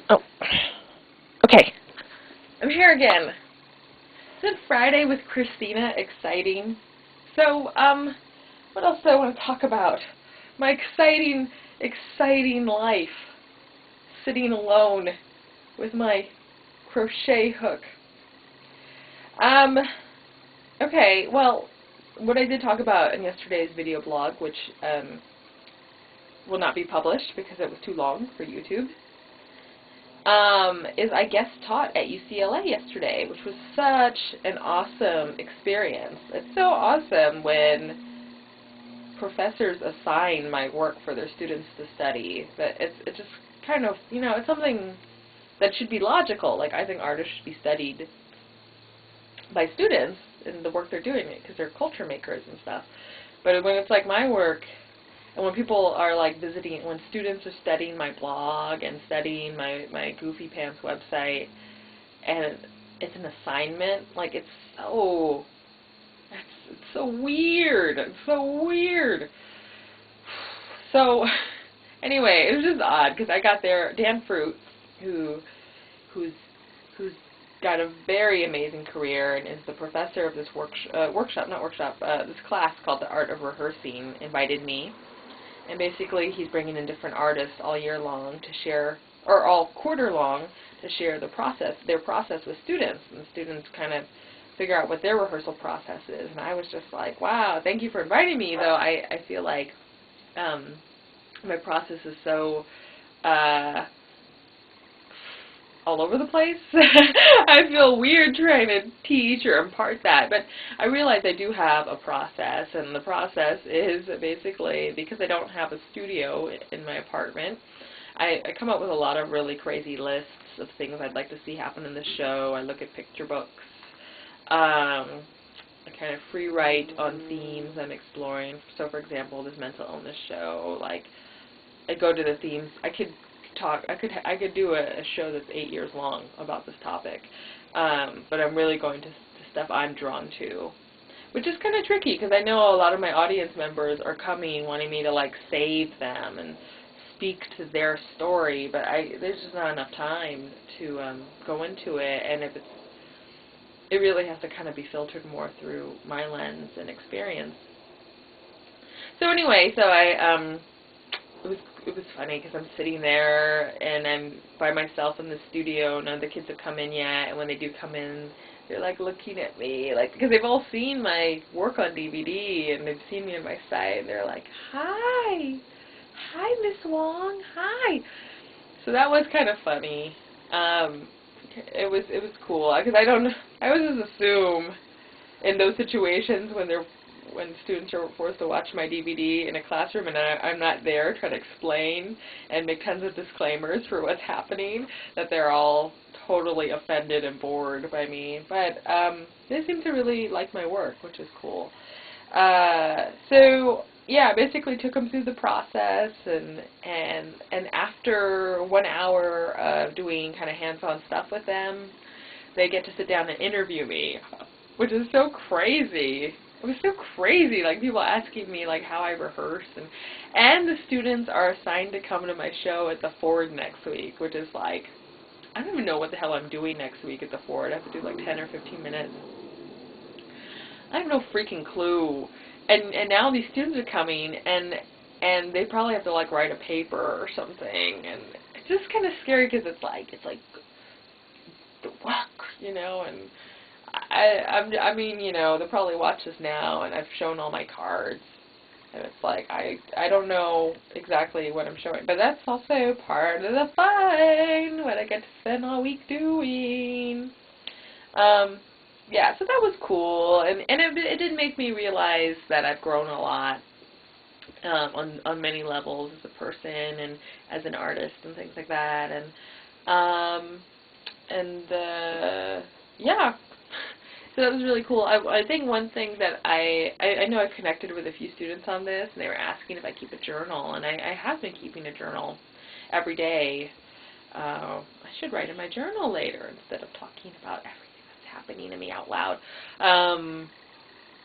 Oh, okay. I'm here again. Isn't Friday with Kristina exciting? So, what else do I want to talk about? My exciting life. Sitting alone with my crochet hook. Um, okay, well, what I did talk about in yesterday's video blog, which, will not be published because it was too long for YouTube, is I guest taught at UCLA yesterday, which was such an awesome experience. It's so awesome when professors assign my work for their students to study. But it's just kind of, it's something that should be logical. Like, I think artists should be studied by students in the work they're doing, because they're culture makers and stuff. But when it's like my work, and when people are like visiting, when students are studying my blog and studying my Goofy Pants website, and it's an assignment, like it's so weird. It's so weird. So anyway, it was just odd because I got there. Dan Fruit, who's got a very amazing career and is the professor of this this class called The Art of Rehearsing, invited me. And basically, he's bringing in different artists all year long to share, or all quarter long, to share their process with students. And the students kind of figure out what their rehearsal process is. And I was just like, wow, thank you for inviting me, though I feel like my process is so all over the place. I feel weird trying to teach or impart that, but I realize I do have a process, and the process is basically, because I don't have a studio in my apartment, I come up with a lot of really crazy lists of things I'd like to see happen in the show. I look at picture books. I kind of free write on themes I'm exploring. So, for example, this mental illness show, like, I go to the themes. I could do a show that's 8 years long about this topic, but I'm really going to stuff I'm drawn to, which is kind of tricky because I know a lot of my audience members are coming wanting me to like save them and speak to their story, but there's just not enough time to go into it, and it really has to kind of be filtered more through my lens and experience. So anyway, it was funny because I'm sitting there and I'm by myself in the studio. None of the kids have come in yet, and when they do come in, they're like looking at me, like, because they've all seen my work on DVD and they've seen me on my site, and they're like, "Hi, Miss Wong, hi." So that was kind of funny. It was cool because I always just assume in those situations when students are forced to watch my DVD in a classroom and I'm not there trying to explain and make tons of disclaimers for what's happening, that they're all totally offended and bored by me. But they seem to really like my work, which is cool. So yeah, I basically took them through the process, and after 1 hour of doing kind of hands-on stuff with them, they get to sit down and interview me, which is so crazy. It was so crazy, like people asking me like how I rehearse, and the students are assigned to come to my show at the Ford next week, which is like, I don't even know what the hell I'm doing next week at the Ford. I have to do like 10 or 15 minutes. I have no freaking clue. And now these students are coming, and they probably have to like write a paper or something, and it's just kind of scary because it's like the work, and I mean, they'll probably watch this now, and I've shown all my cards, and it's like, I don't know exactly what I'm showing, but that's also part of the fun, what I get to spend all week doing. Yeah, so that was cool, and it did make me realize that I've grown a lot on many levels as a person and as an artist and things like that, yeah. So that was really cool. I think one thing that I know I've connected with a few students on this, and they were asking if I keep a journal, and I have been keeping a journal every day. I should write in my journal later instead of talking about everything that's happening to me out loud.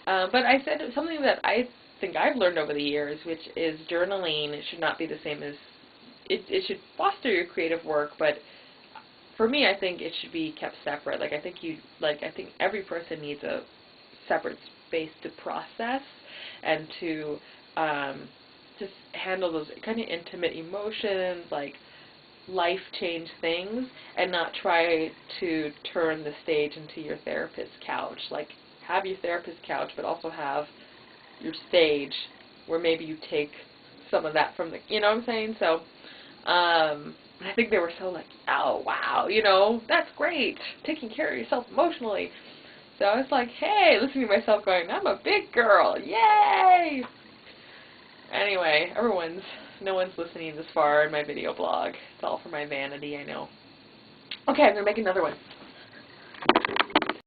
But I said something that I think I've learned over the years, which is journaling should not be the same as, it should foster your creative work, but for me, I think it should be kept separate. Like, I think every person needs a separate space to process and to just handle those kind of intimate emotions, like life change things, and not try to turn the stage into your therapist's couch. Like, have your therapist's couch, but also have your stage where maybe you take some of that from the, you know what I'm saying? So, I think they were so like, oh, wow, you know, that's great, taking care of yourself emotionally. So I was like, hey, listening to myself going, I'm a big girl, yay! Anyway, no one's listening this far in my video blog. It's all for my vanity, I know. Okay, I'm going to make another one.